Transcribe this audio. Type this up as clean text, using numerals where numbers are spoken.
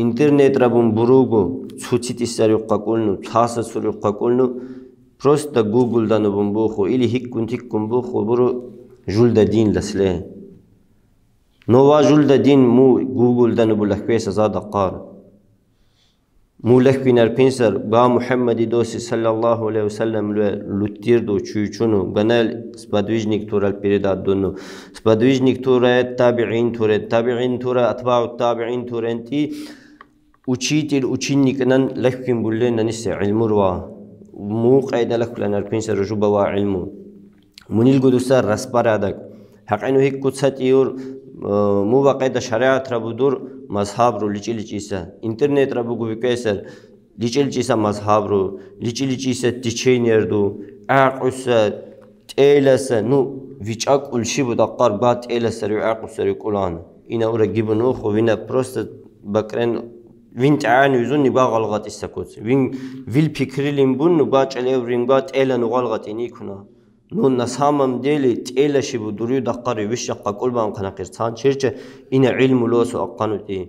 интернет рабун буругу цуцитисари қакулну тасасури қакулну просто Google дану бумбуху или хиккун тиккун буху буру жулда дин ласле нова жулда дин му Google дану булахвеса зада қар му лахвинар пинсар ба Мухаммади доси саллаллаху алейхи вассалам луттирду чуйчуну банал сподвижник турал передат дуну сподвижник тура табиин тура атбау табиин туренти учитель ученикнан лахвин буллен нанисе илмурва مو قاعدة لك لأن البنسر رجوبة وعلمه من الجدوسار رسبارادك حق إنه هيك كتساتيور مو بقاعدة شريعة ربودور مذهب رو ليجي ليجيسا إنترنت ربوجو بكيسر ليجي ليجيسا مذهب رو ليجي ليجيسا تيشينير دو عقوسا تيلسا نو فيجاك كل شيء بدقار بات تيلسا عقوسا يقولان إنا ورا جيبنو خو وينا بروست بكرين وين تعاني يزوني باغلغات السكوت وين فيل بيكريلين بون نباج عليه ورينغات إلا نغلغات إنيكنا نون نسامم ديلي تيلا شبو دوريو دقاري وش يقا كل ما مقنا قرصان شرچة إنا علم لوسو أقانو دي